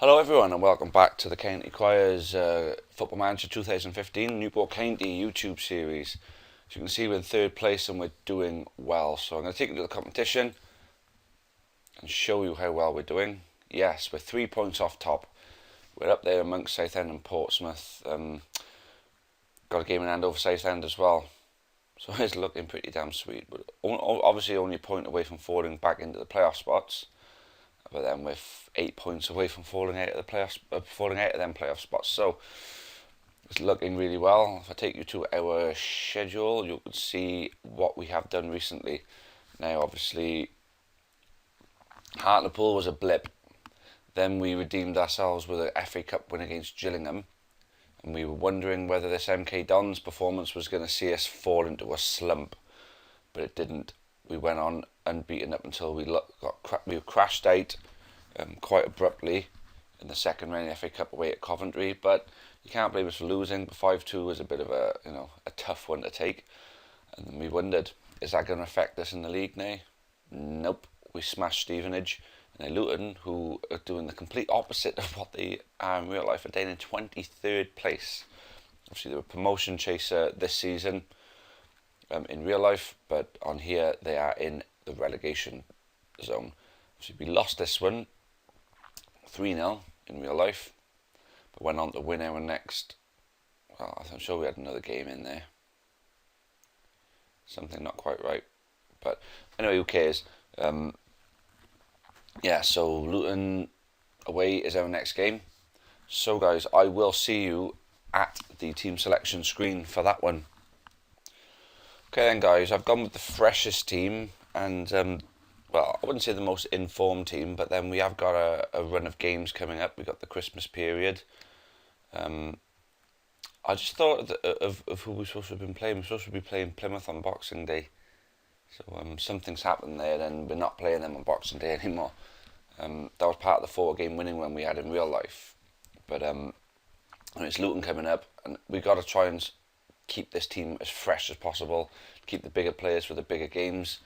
Hello everyone and welcome back to the County Choir's Football Manager 2015 Newport County YouTube series. As you can see, we're in third place and we're doing well. So I'm going to take you to the competition and show you how well we're doing. Yes, we're 3 points off top. We're up there amongst Southend and Portsmouth. Got a game in hand over Southend as well. So it's looking pretty damn sweet. But obviously only a point away from falling back into the playoff spots. But then we're 8 points away from falling out of the playoffs, falling out of them playoff spots. So it's looking really well. If I take you to our schedule, you can see what we have done recently. Now, obviously, Hartlepool was a blip. Then we redeemed ourselves with an FA Cup win against Gillingham, and we were wondering whether this MK Dons performance was going to see us fall into a slump, but it didn't. We went on unbeaten up until we crashed out quite abruptly in the second round of the FA Cup away at Coventry. But you can't blame us for losing. But 5-2 was a bit of a tough one to take, and then we wondered, is that going to affect us in the league now? Nope. We smashed Stevenage, and then Luton, who are doing the complete opposite of what they are in real life, are down in 23rd place. Obviously, they were a promotion chaser this season. In real life, but on here they are in the relegation zone. So we lost this one 3-0 in real life, but went on to win our next. Well, I'm sure we had another game in there, something not quite right, but anyway, who cares? Yeah, so Luton away is our next game. So guys, I will see you at the team selection screen for that one. Okay then guys, I've gone with the freshest team and, well, I wouldn't say the most informed team, but then we have got a run of games coming up. We've got the Christmas period. I just thought of who we're supposed to have been playing. We're supposed to be playing Plymouth on Boxing Day. So something's happened there, then we're not playing them on Boxing Day anymore. That was part of the 4-game winning run we had in real life. But it's Luton coming up, and we've got to try and keep this team as fresh as possible, keep the bigger players for the bigger games.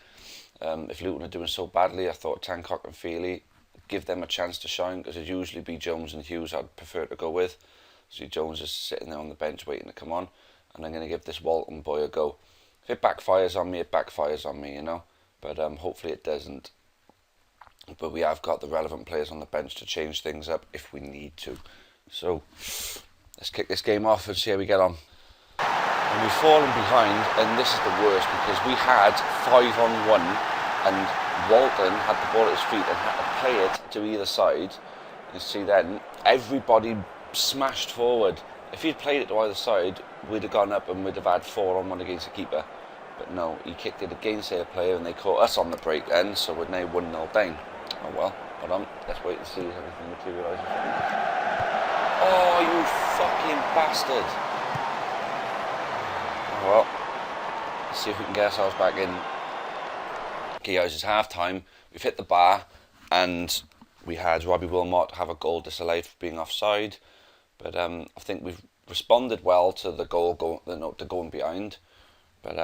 If Luton are doing so badly, I thought Tancock and Feely, give them a chance to shine, because it'd usually be Jones and Hughes I'd prefer to go with. See, Jones is sitting there on the bench waiting to come on, and I'm going to give this Walton boy a go. If it backfires on me, it backfires on me, you know, but hopefully it doesn't. But we have got the relevant players on the bench to change things up if we need to. So let's kick this game off and see how we get on. And we've fallen behind, and this is the worst, because we had 5-on-1 and Walton had the ball at his feet and had to play it to either side. You see then, everybody smashed forward. If he'd played it to either side, we'd have gone up and we'd have had 4-on-1 against the keeper. But no, he kicked it against their player and they caught us on the break then, so we're now 1-0 down. Oh well, hold on, let's wait and see if everything materialises. Oh, you fucking bastard! Well, let's see if we can get ourselves back in. Okay guys, it's half time. We've hit the bar and we had Robbie Wilmot have a goal disallowed for being offside. But I think we've responded well to the goal going behind. But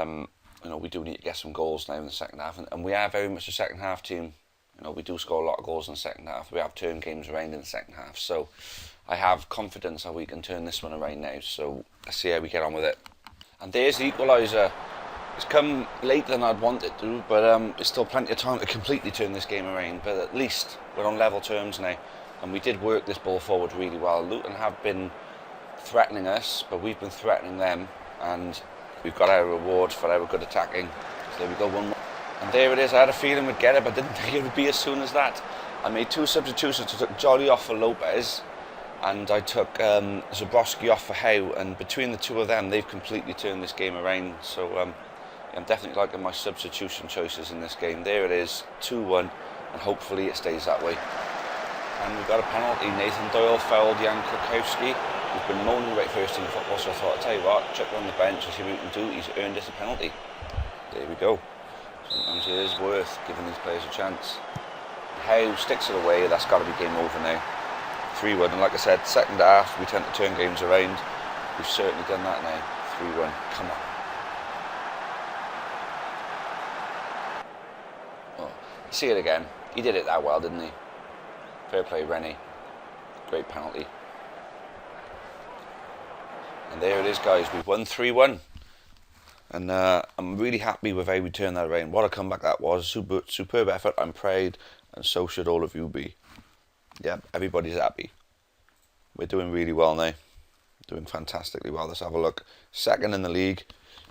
we do need to get some goals now in the second half. And we are very much a second half team. We do score a lot of goals in the second half. We have turned games around in the second half. So I have confidence that we can turn this one around now. So let's see how we get on with it. And there's the equaliser. It's come later than I'd want it to, but there's still plenty of time to completely turn this game around. But at least we're on level terms now, and we did work this ball forward really well. Luton have been threatening us, but we've been threatening them, and we've got our reward for our good attacking. So there we go, 1-1. And there it is. I had a feeling we'd get it, but didn't think it would be as soon as that. I made 2 substitutions. I took Jolly off for Lopez, and I took Zabrowski off for Howe, and between the two of them, they've completely turned this game around. So I'm definitely liking my substitution choices in this game. There it is, 2-1, and hopefully it stays that way. And we've got a penalty. Nathan Doyle fouled Jan Krakowski. We've been moaning about first team football, so I thought, I'll tell you what, chuck him on the bench and see what we can do. He's earned us a penalty. There we go. Sometimes it is worth giving these players a chance. Howe sticks it away. That's got to be game over now. 3-1, and like I said, second half we tend to turn games around. We've certainly done that now. 3-1, come on. Oh, see it again. He did it that well, didn't he? Fair play, Rennie. Great penalty. And there it is, guys. We've won 3-1. And I'm really happy with how we turned that around. What a comeback that was. Superb effort. I'm proud. And so should all of you be. Yeah, everybody's happy. We're doing really well now. Doing fantastically well. Let's have a look. Second in the league.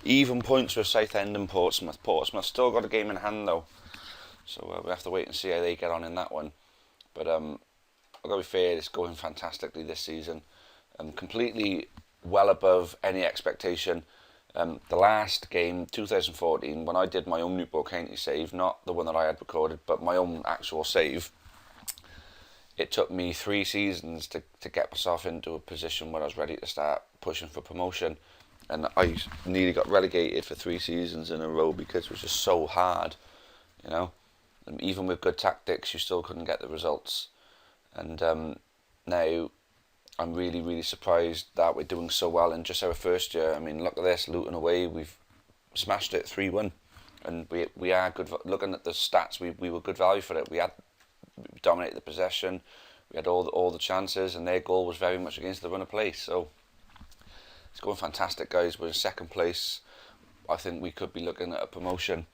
Even points with Southend and Portsmouth. Portsmouth still got a game in hand though. So we'll have to wait and see how they get on in that one. But I've got to be fair, it's going fantastically this season. Completely well above any expectation. The last game, 2014, when I did my own Newport County save, not the one that I had recorded, but my own actual save, it took me 3 seasons to get myself into a position where I was ready to start pushing for promotion. And I nearly got relegated for 3 seasons in a row because it was just so hard, you know. And even with good tactics, you still couldn't get the results. And now I'm really, really surprised that we're doing so well in just our first year. I mean, look at this, Luton away, we've smashed it 3-1. And we are good. Looking at the stats, we were good value for it. We dominated the possession, we had all the chances, and their goal was very much against the run of play. So it's going fantastic, guys. We're in second place. I think we could be looking at a promotion.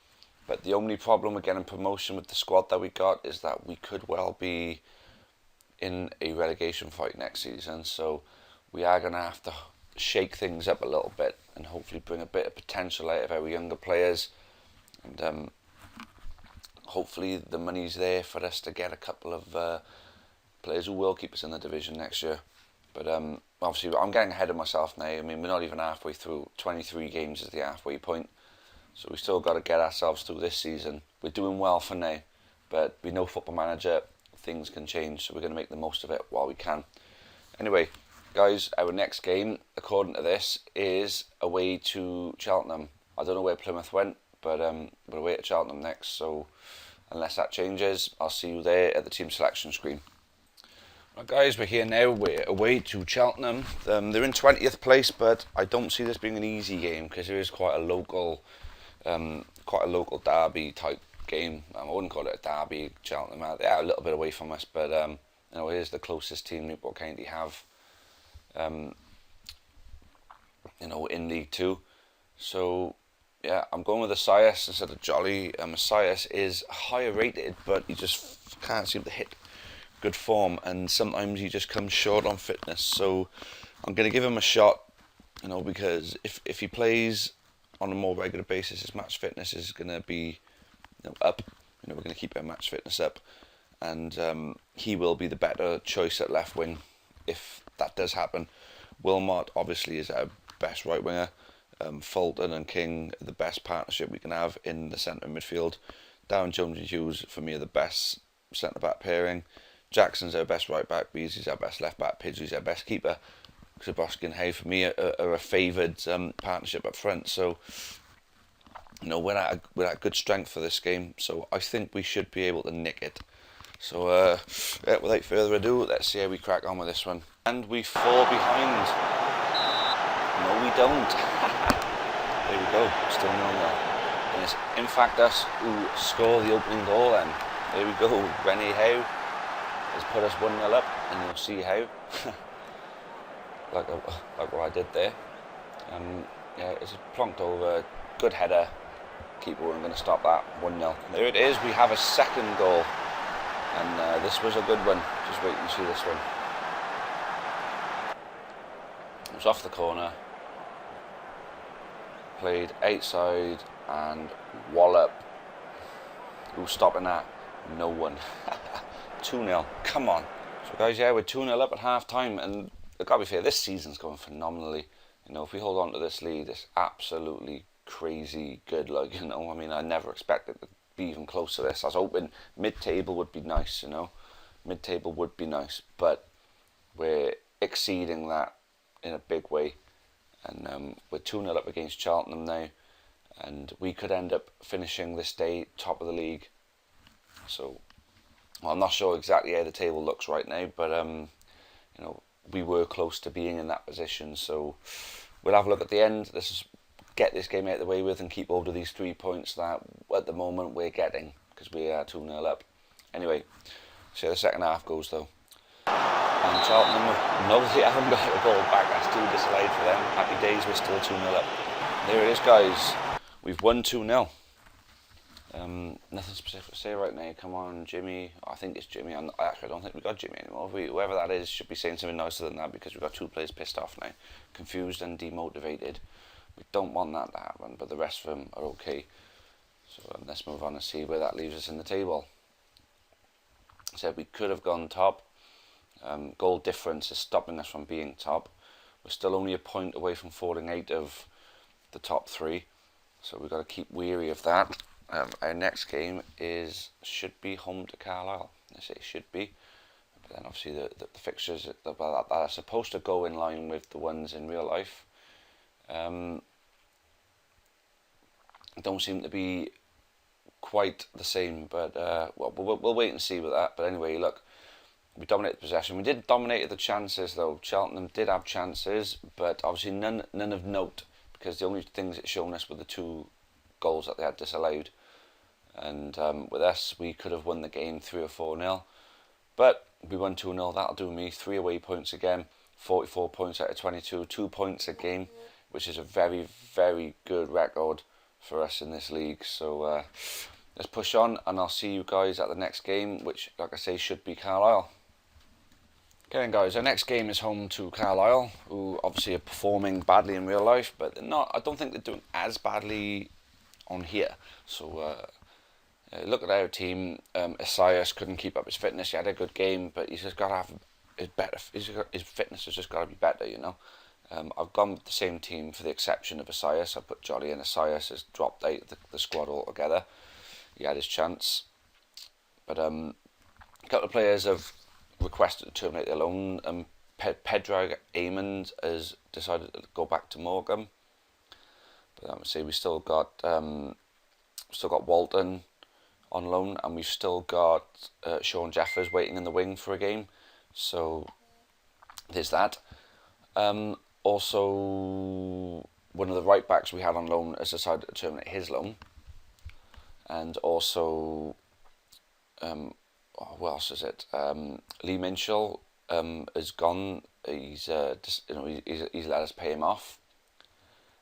But the only problem with getting promotion with the squad that we got is that we could well be in a relegation fight next season. So we are going to have to shake things up a little bit and hopefully bring a bit of potential out of our younger players. And hopefully the money's there for us to get a couple of players who will keep us in the division next year. But obviously I'm getting ahead of myself now. I mean, we're not even halfway through. 23 games is the halfway point. So we still got to get ourselves through this season. We're doing well for now, but we know Football Manager, things can change, so we're going to make the most of it while we can. Anyway, guys, our next game, according to this, is away to Cheltenham. I don't know where Plymouth went, but we're away to Cheltenham next, so unless that changes, I'll see you there at the team selection screen. Right, guys, we're here now. We're away to Cheltenham. They're in 20th place, but I don't see this being an easy game because there is quite a local derby type game. I wouldn't call it a derby. Cheltenham are a little bit away from us, but you know, it is the closest team Newport County have, you know, in League Two. So yeah, I'm going with Asias instead of Jolly. Asias is higher rated, but he just can't seem to hit good form, and sometimes he just comes short on fitness. So I'm going to give him a shot, you know, because if he plays on a more regular basis, his match fitness is going to be, you know, up. You know, we're going to keep our match fitness up, and he will be the better choice at left wing if that does happen. Wilmot obviously is our best right winger. Fulton and King are the best partnership we can have in the centre midfield. Darren Jones and Hughes for me are the best centre back pairing. Jackson's our best right back. Beasley's our best left back. Pidgey's our best keeper. Zabrowski and Hay for me are a favoured partnership up front. So, you know, we're at good strength for this game. So I think we should be able to nick it. So yeah, without further ado, let's see how we crack on with this one. And we fall behind. No, we don't. There we go. Still 0-0. And it's in fact us who score the opening goal. Then there we go. Rennie Howe has put us 1-0 up, and you'll see how. like what I did there. Yeah, it's plonked over. Good header. Keeper wasn't going to stop that. 1-0. There it is. We have a second goal, and this was a good one. Just wait and see this one. It was off the corner. Played outside and wallop. Who's stopping that? No one. 2-0. Come on. So guys, yeah, we're 2-0 up at half time, and I've got to be fair, this season's going phenomenally. You know, if we hold on to this lead, it's absolutely crazy good. Like, you know, I mean, I never expected to be even close to this. I was hoping mid-table would be nice, you know. Mid-table would be nice, but we're exceeding that in a big way. And we're 2-0 up against Cheltenham now, and we could end up finishing this day top of the league. So, well, I'm not sure exactly how the table looks right now, but you know, we were close to being in that position. So we'll have a look at the end. Let's just get this game out of the way with and keep hold of these 3 points that at the moment we're getting, because we are 2-0 up. Anyway, see how the second half goes though. And Charlton, no, they haven't got a goal back. That's too disallowed for them. Happy days, we're still 2-0 up. There it is, guys. We've won 2-0. Nothing specific to say right now. Come on, Jimmy. I think it's Jimmy. Actually, I don't think we got Jimmy anymore. Whoever that is should be saying something nicer than that, because we've got 2 players pissed off now, confused and demotivated. We don't want that to happen, but the rest of them are okay. So let's move on and see where that leaves us in the table. I said we could have gone top. Goal difference is stopping us from being top. We're still only a point away from falling out of the top 3, so we've got to keep wary of that. Our next game should be home to Carlisle. I say should be, but then obviously the fixtures that are supposed to go in line with the ones in real life don't seem to be quite the same. But well, we'll wait and see with that. But anyway, look, we dominated possession. We did dominate the chances though. Cheltenham did have chances, but obviously none of note, because the only things it's shown us were the 2 goals that they had disallowed. And with us, we could have won the game 3 or 4-0, but we won 2-0. That'll do me. 3 away points again, 44 points out of 22, 2 points a game, which is a very, very good record for us in this league. So let's push on, and I'll see you guys at the next game, which, like I say, should be Carlisle. Okay then, guys, our next game is home to Carlisle, who obviously are performing badly in real life, but they're not. I don't think they're doing as badly on here. So look at our team. Isaias couldn't keep up his fitness. He had a good game, but he's just got to have his better. His fitness has just got to be better, you know. I've gone with the same team for the exception of Isaias. I put Jolly in. Isaias has dropped out of the squad altogether. He had his chance, but a couple of players have requested to terminate their loan. Pedrag Amond has decided to go back to Morecambe. But I would say we still got Walton on loan, and we've still got Sean Jeffers waiting in the wing for a game. So there's that. Also, one of the right backs we had on loan has decided to terminate his loan, and also what else is it? Lee Minshall is gone. He's he's let us pay him off,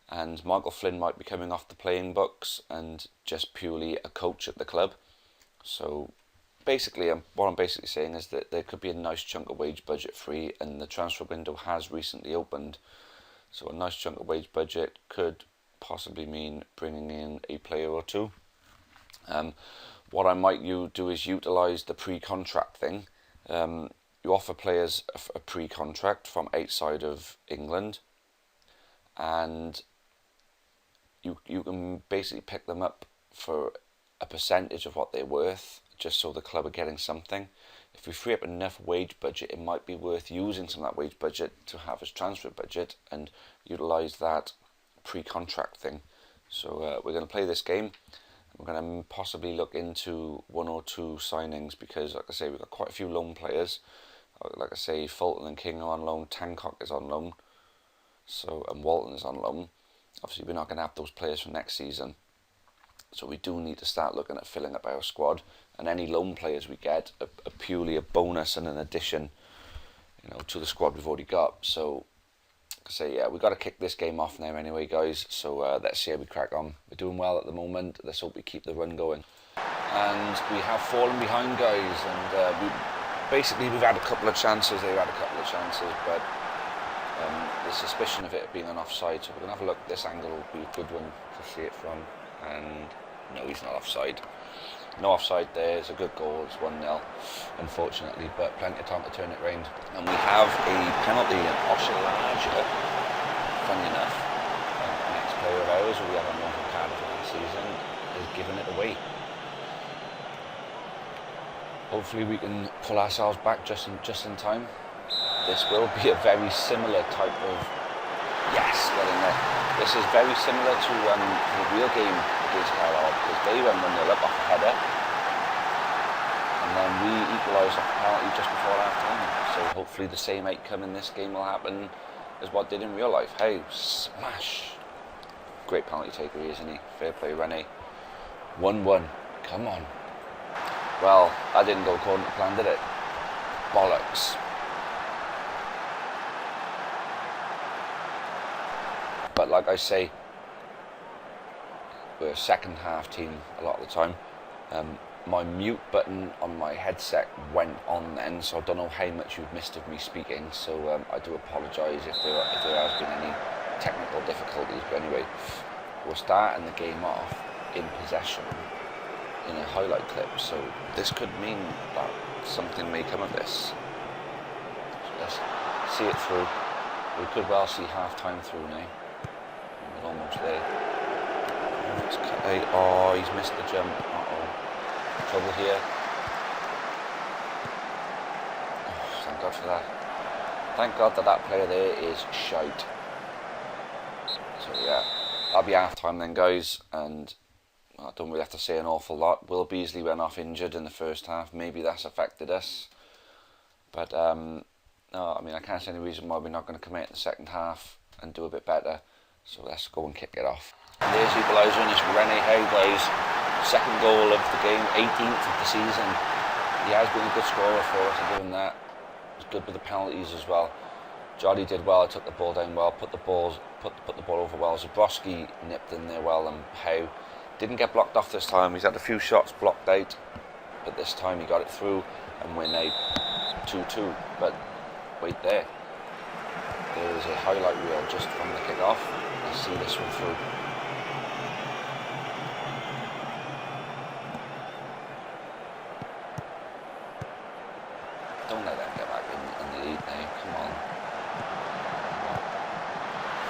and Michael Flynn might be coming off the playing books and just purely a coach at the club. So basically, what I'm basically saying is that there could be a nice chunk of wage budget free, and the transfer window has recently opened. So a nice chunk of wage budget could possibly mean bringing in a player or 2. What I might do is utilise the pre-contract thing. You offer players a pre-contract from outside of England, and you can basically pick them up for a percentage of what they're worth, just so the club are getting something. If we free up enough wage budget, it might be worth using some of that wage budget to have as transfer budget and utilise that pre-contract thing. So we're going to play this game. We're going to possibly look into 1 or 2 signings, because, like I say, we've got quite a few loan players. Like I say, Fulton and King are on loan, Tancock is on loan, and Walton is on loan. Obviously, we're not going to have those players for next season, so we do need to start looking at filling up our squad. And any loan players we get are purely a bonus and an addition, you know, to the squad we've already got. So, like I say, yeah, we've got to kick this game off now anyway, guys. So let's see how we crack on. We're doing well at the moment. Let's hope we keep the run going. And we have fallen behind, guys. And we've had a couple of chances. They've had a couple of chances, but the suspicion of it being an offside. So we're going to have a look. This angle will be a good one to see it from. And no, he's not offside. No offside there. It's a good goal. It's 1-0, unfortunately, but plenty of time to turn it round. And we have a penalty in Oshalaja, funny enough. An ex-player of ours who we had on loan from Cardiff last season has given it away. Hopefully we can pull ourselves back just in time. This will be a very similar type of... Yes, get in there. This is very similar to the real game against Carlisle, because they went 1-0 up off a header, and then we equalised off a penalty just before half time. So hopefully the same outcome in this game will happen as what did in real life. Hey, smash! Great penalty taker, isn't he? Fair play, Rennie. 1-1. Come on. Well, that didn't go according to plan, did it? Bollocks. But like I say, we're a second half team a lot of the time. My mute button on my headset went on then, so I don't know how much you've missed of me speaking, so I do apologise if there has been any technical difficulties. But anyway, we're starting the game off in possession in a highlight clip, so this could mean that something may come of this. So let's see it through. We could well see half time through now. We're almost there. Oh, he's missed the jump. Trouble here. Oh, thank God for that. Thank God that player there is shite. So yeah, that'll be half time then, guys, and I don't really have to say an awful lot. Will Beasley went off injured in the first half. Maybe that's affected us, but no, I mean, I can't see any reason why we're not going to come out in the second half and do a bit better. So let's go and kick it off. And there's equaliser, and it's Rene Hay, guys. Second goal of the game, 18th of the season. He has been a good scorer for us, I'll give him that. He's good with the penalties as well. Jolly did well, took the ball down well, put the ball over well. Zabrowski nipped in there well, and Howe didn't get blocked off this time. He's had a few shots blocked out, but this time he got it through, and we're now 2-2. But wait there. There is a highlight reel just from the kick-off. Let's see this one through. Don't let them get back in the lead now, come on.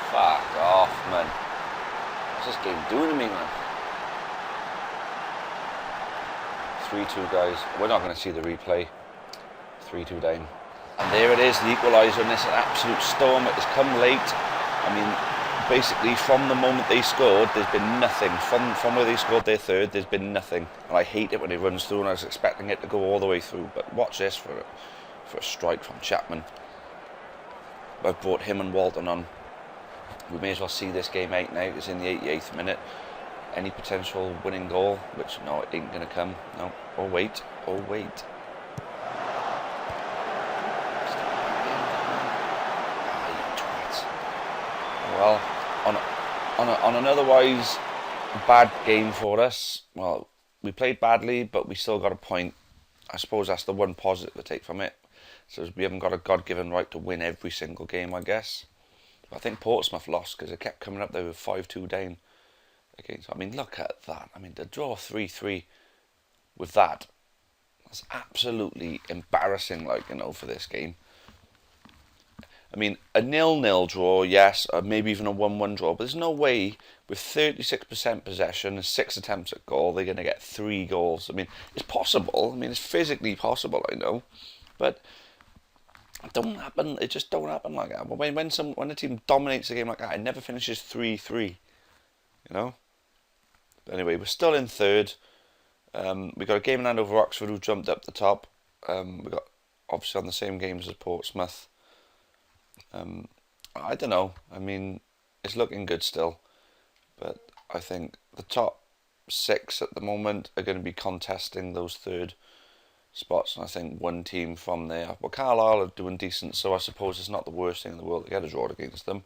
Fuck off, man. What's this game doing to me, man? 3-2, guys. We're not going to see the replay. 3-2 down. And there it is, the equaliser, and it's an absolute storm. It has come late. I mean, basically from the moment they scored, there's been nothing. From where they scored their third, there's been nothing. And I hate it when it runs through, and I was expecting it to go all the way through. But watch this for a strike from Chapman. I've brought him and Walton on. We may as well see this game out now. It's in the 88th minute. Any potential winning goal, which no, it ain't going to come. No. Oh wait. Oh wait. Well, on an otherwise bad game for us, well, we played badly, but we still got a point. I suppose that's the one positive to take from it. So we haven't got a God-given right to win every single game, I guess. But I think Portsmouth lost because it kept coming up there with 5-2 down against. I mean, look at that. I mean, to draw 3-3 with that's absolutely embarrassing, like, you know, for this game. I mean, a 0-0 draw, yes, or maybe even a 1-1 draw, but there's no way with 36% possession and 6 attempts at goal, they're going to get 3 goals. I mean, it's possible. I mean, it's physically possible, I know, but it don't happen. It just don't happen like that. But when a team dominates a game like that, it never finishes 3-3, you know. But anyway, we're still in third. We got a game in hand over Oxford, who jumped up the top. We got obviously on the same games as Portsmouth. I don't know. I mean, it's looking good still, but I think the top 6 at the moment are going to be contesting those third spots, and I think one team from there. Well, Carlisle are doing decent, so I suppose it's not the worst thing in the world to get a draw against them.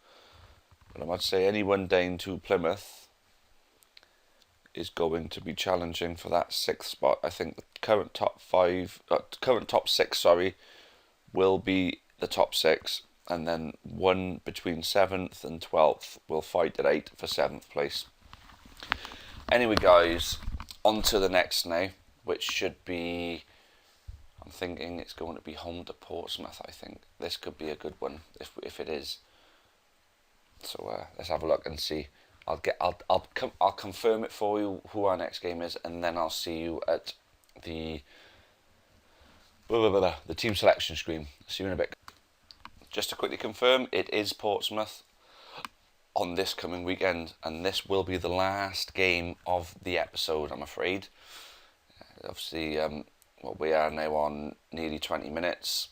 But I might say anyone down to Plymouth is going to be challenging for that 6th spot. I think the current top 6, will be the top 6. And then one between 7th and 12th will fight it out for 7th place. Anyway, guys, on to the next now, which should be, I'm thinking it's going to be home to Portsmouth. I think this could be a good one if it is. So let's have a look and see. I'll confirm it for you who our next game is, and then I'll see you at the team selection screen. See you in a bit. Just to quickly confirm, it is Portsmouth on this coming weekend, and this will be the last game of the episode, I'm afraid. Obviously, we are now on nearly 20 minutes,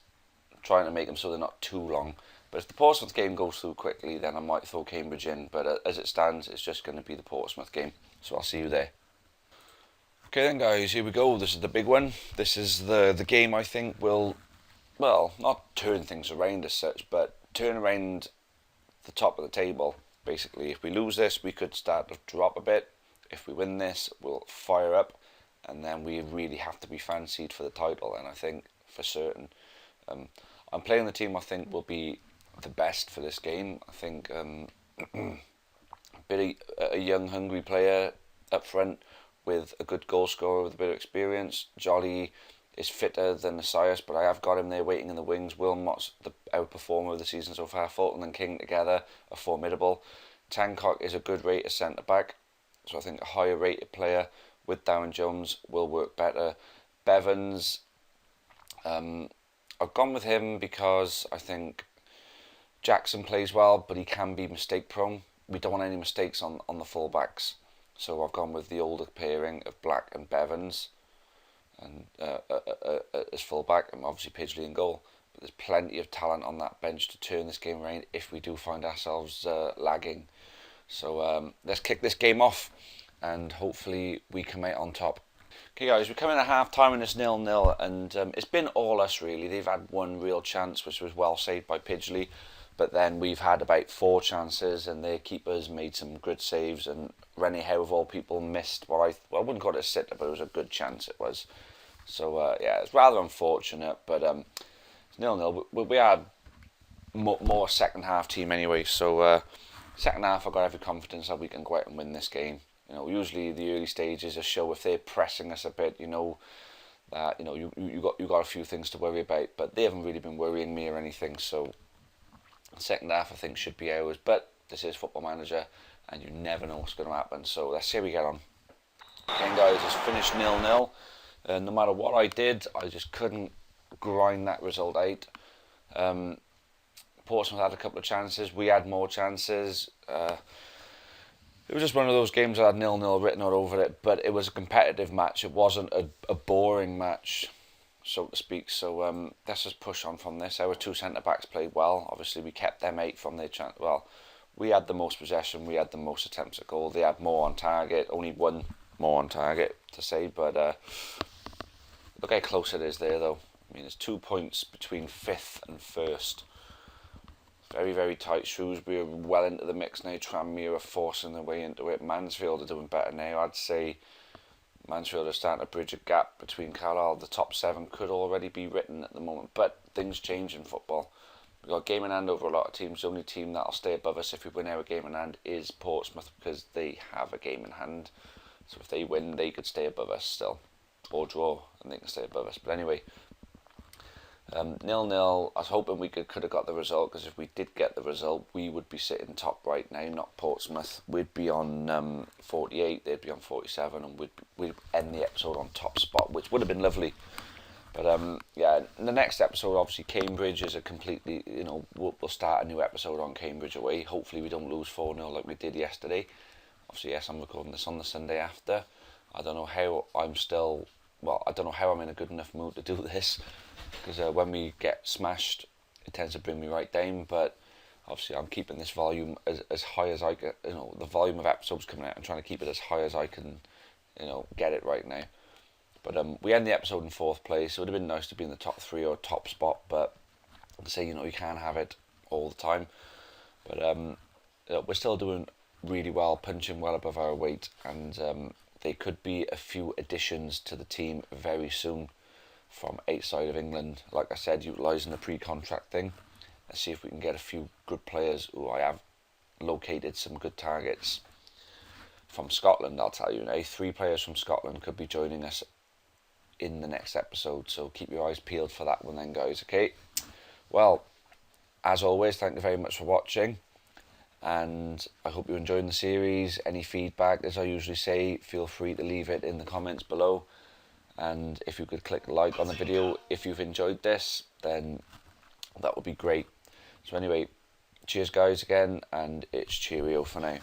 trying to make them so they're not too long. But if the Portsmouth game goes through quickly, then I might throw Cambridge in. But as it stands, it's just going to be the Portsmouth game. So I'll see you there. Okay then, guys, here we go. This is the big one. This is the game I think will, well, not turn things around as such, but turn around the top of the table basically. If we lose this, we could start to drop a bit. If we win this, we'll fire up, and then we really have to be fancied for the title. And I think for certain, I'm playing the team I think will be the best for this game. I think a young, hungry player up front with a good goal scorer with a bit of experience. Jolly is fitter than Messias, but I have got him there waiting in the wings. Wilmot's the outperformer of the season so far. Fulton and King together are formidable. Tancock is a good rated centre back, so I think a higher rated player with Darren Jones will work better. Bevans, I've gone with him because I think Jackson plays well, but he can be mistake prone. We don't want any mistakes on the full-backs. So I've gone with the older pairing of Black and Bevans and as full-back, and obviously Pidgley in goal. But there's plenty of talent on that bench to turn this game around if we do find ourselves lagging. So let's kick this game off and hopefully we come out on top. Okay guys, we're coming at half time and it's 0-0, and it's been all us really. They've had one real chance which was well saved by Pidgley, but then we've had about 4 chances and their keepers made some good saves, and Rennie Howe of all people missed what I wouldn't call it a sitter, but it was a good chance it was. So yeah, it's rather unfortunate, but it's 0-0. We had more second half team anyway, so second half I've got every confidence that we can go out and win this game. You know, usually the early stages show if they're pressing us a bit, you know, that you got a few things to worry about, but they haven't really been worrying me or anything. So the second half I think should be ours, but this is Football Manager and you never know what's going to happen. So let's see how we get on. Again guys, it's finished 0-0. No matter what I did, I just couldn't grind that result out. Portsmouth had a couple of chances, we had more chances. It was just one of those games that had 0-0 written all over it, but it was a competitive match. It wasn't a boring match, so to speak. So let's just push on from this. Our 2 centre-backs played well. Obviously, we kept them 8 from their chance. Well, we had the most possession. We had the most attempts at goal. They had more on target. Only 1 more on target to say, but look how close it is there, though. I mean, it's 2 points between 5th and 1st. Very, very tight. Shrewsbury are well into the mix now. Tranmere are forcing their way into it. Mansfield are doing better now. I'd say Mansfield are starting to bridge a gap between Carlisle. The top 7 could already be written at the moment, but things change in football. We've got game in hand over a lot of teams. The only team that'll stay above us if we win our game in hand is Portsmouth, because they have a game in hand. So if they win, they could stay above us still, or draw, and they can stay above us. But anyway, 0-0. I was hoping we could have got the result, because if we did get the result, we would be sitting top right now, not Portsmouth. We'd be on 48, they'd be on 47, and we'd end the episode on top spot, which would have been lovely. But yeah, in the next episode, obviously Cambridge is a completely, you know, we'll start a new episode on Cambridge away. Hopefully we don't lose 4-0 like we did yesterday. Obviously, yes, I'm recording this on the Sunday after. I don't know how I'm in a good enough mood to do this, because when we get smashed, it tends to bring me right down. But obviously, I'm keeping this volume as high as I can. You know, the volume of episodes coming out, I'm trying to keep it as high as I can. You know, get it right now. But we end the episode in 4th place. It would have been nice to be in the top 3 or top spot, but I'd say, you know, you can't have it all the time. But you know, we're still doing really well, punching well above our weight, and there could be a few additions to the team very soon from outside of England. Like I said, utilising the pre-contract thing. Let's see if we can get a few good players who I have located some good targets from Scotland. I'll tell you now, 3 players from Scotland could be joining us in the next episode, so keep your eyes peeled for that one then, guys. Okay, well, as always, thank you very much for watching, and I hope you're enjoying the series. Any feedback, as I usually say, feel free to leave it in the comments below. And if you could click like on the video if you've enjoyed this, then that would be great. So anyway, cheers guys again, and it's cheerio for now.